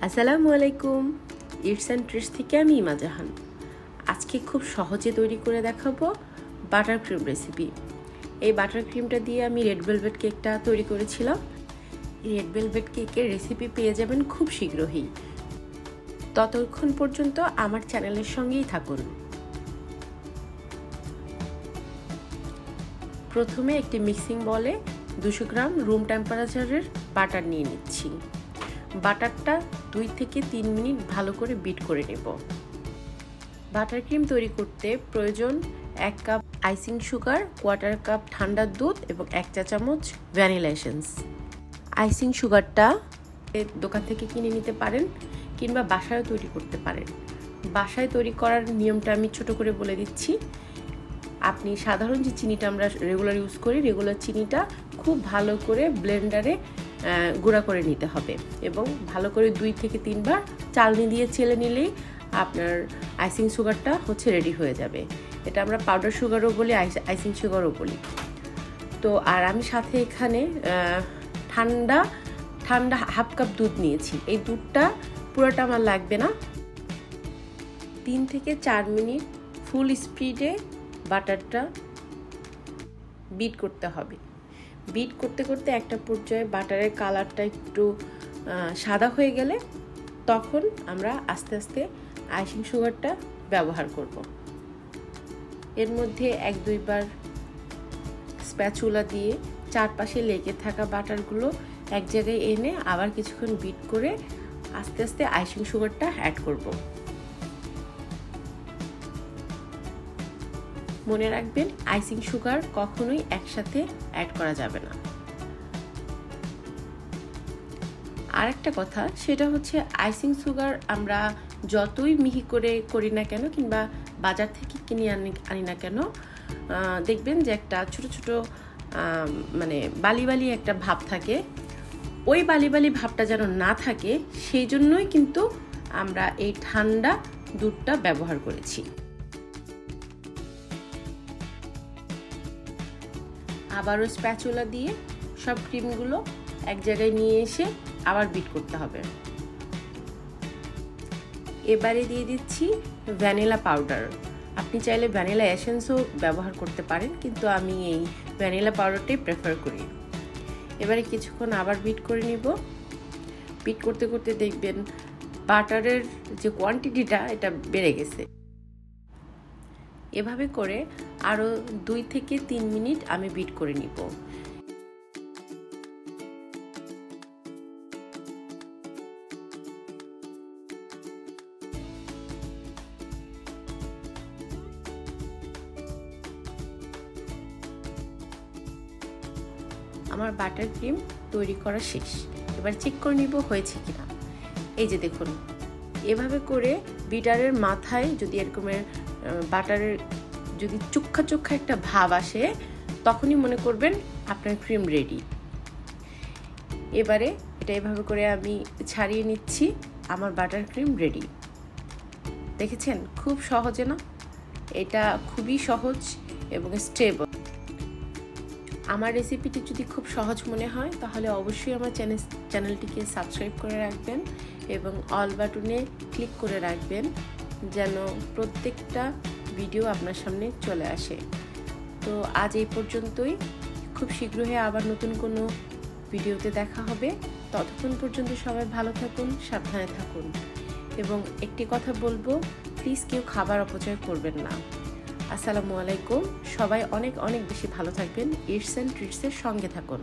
আসসালামু আলাইকুম। Its and treats থেকে আমি ইমা জাহান। আজকে খুব সহজে তৈরি করে দেখাবো বাটার ক্রিম রেসিপি। এই বাটার ক্রিমটা দিয়ে আমি রেড ভেলভেট কেকটা তৈরি করেছিলাম। এই রেড ভেলভেট কেকের রেসিপি পেয়ে যাবেন খুব শীঘ্রই। ততক্ষণ পর্যন্ত আমার চ্যানেলের সঙ্গেই থাকুন। প্রথমে একটি মিক্সিং বলে 200 গ্রাম রুম টেম্পারেচারের বাটার নিয়ে নিচ্ছি। বাটারটা 2 থেকে 3 মিনিট ভালো করে বিট করে নেব। বাটার ক্রিম তৈরি করতে প্রয়োজন 1 কাপ আইসিং সুগার, 1/4 কাপ ঠান্ডা দুধ এবং 1 চা চামচ ভ্যানিলা এসেন্স। আইসিং সুগারটা দোকান থেকে কিনে নিতে পারেন কিংবা বাসায় তৈরি করতে পারেন। বাসায় তৈরি করার নিয়মটা আমি ছোট করে বলে দিচ্ছি। আপনি সাধারণ যে চিনিটা আমরা রেগুলার ইউজ করি, রেগুলার চিনিটা খুব ভালো করে ব্লেন্ডারে গুঁড়া করে নিতে হবে এবং ভালো করে 2 থেকে 3 বার চালনি দিয়ে চেলে নিলেই আপনার আইসিং সুগারটা রেডি হয়ে যাবে। এটা আমরা পাউডার সুগারও বলি, আইসিং সুগারও বলি। তো আর আমি সাথে এখানে ঠান্ডা 1/2 কাপ দুধ নিয়েছি। এই দুধটা পুরোটা আমার লাগবে না। 3 থেকে 4 মিনিট ফুল স্পিডে বাটারটা বিট করতে হবে। বিট করতে করতে একটা পর্যায়ে বাটারের কালারটা একটু সাদা হয়ে গেলে তখন আমরা আস্তে আস্তে আইসিং সুগারটা ব্যবহার করব। এর মধ্যে 1-2 বার স্প্যাচুলা দিয়ে চারপাশে লেগে থাকা বাটারগুলো এক জায়গায় এনে আবার কিছুক্ষণ বিট করে আস্তে আস্তে আইসিং সুগারটা অ্যাড করব। মনে রাখবেন, আইসিং সুগার কখনোই একসাথে অ্যাড করা যাবে না। আর একটা কথা, সেটা হচ্ছে আইসিং সুগার আমরা যতই মিহি করে করি না কেন কিংবা বাজার থেকে কিনে আনি না কেন, দেখবেন যে একটা ছোট ছোট মানে বালি বালি একটা ভাব থাকে। ওই বালি বালি ভাবটা যেন না থাকে, সেই জন্যই কিন্তু আমরা এই ঠান্ডা দুধটা ব্যবহার করেছি। আবারও স্প্যাচুলা দিয়ে সব ক্রিমগুলো এক জায়গায় নিয়ে এসে আবার বিট করতে হবে। এবারে দিয়ে দিচ্ছি ভ্যানিলা পাউডার। আপনি চাইলে ভ্যানিলা এসেন্সও ব্যবহার করতে পারেন, কিন্তু আমি এই ভ্যানিলা পাউডারটাই প্রেফার করি। এবারে কিছুক্ষণ আবার বিট করে নিব। বিট করতে করতে দেখবেন বাটারের যে কোয়ান্টিটিটা এটা বেড়ে গেছে। এভাবে করে আরও 2 থেকে 3 মিনিট আমি বিট করে নিব। আমার বাটার ক্রিম তৈরি করা শেষ। এবার চেক করে নিব হয়েছে কিনা। এই যে দেখুন, এভাবে করে বিটারের মাথায় যদি এরকমের বাটারের যদি চোখ্খা চোখ্খা একটা ভাব আসে, তখনই মনে করবেন আপনার ক্রিম রেডি। এবারে এটা এভাবে করে আমি ছাড়িয়ে নিচ্ছি। আমার বাটার ক্রিম রেডি। দেখেছেন, খুব সহজে না? এটা খুবই সহজ এবং স্টেবল। আমার রেসিপিটি যদি খুব সহজ মনে হয় তাহলে অবশ্যই আমার চ্যানেলটিকে সাবস্ক্রাইব করে রাখবেন এবং অল বাটনে ক্লিক করে রাখবেন, যেন প্রত্যেকটা ভিডিও আপনার সামনে চলে আসে। তো আজ এই পর্যন্তই। খুব শীঘ্রই আবার নতুন কোনো ভিডিওতে দেখা হবে। ততক্ষণ পর্যন্ত সবাই ভালো থাকুন, সাবধানে থাকুন এবং একটি কথা বলবো, প্লিজ কেউ খাবার অপচয় করবেন না। আসসালামু আলাইকুম। সবাই অনেক অনেক বেশি ভালো থাকবেন। ইটস অ্যান্ড ট্রিটসের সঙ্গে থাকুন।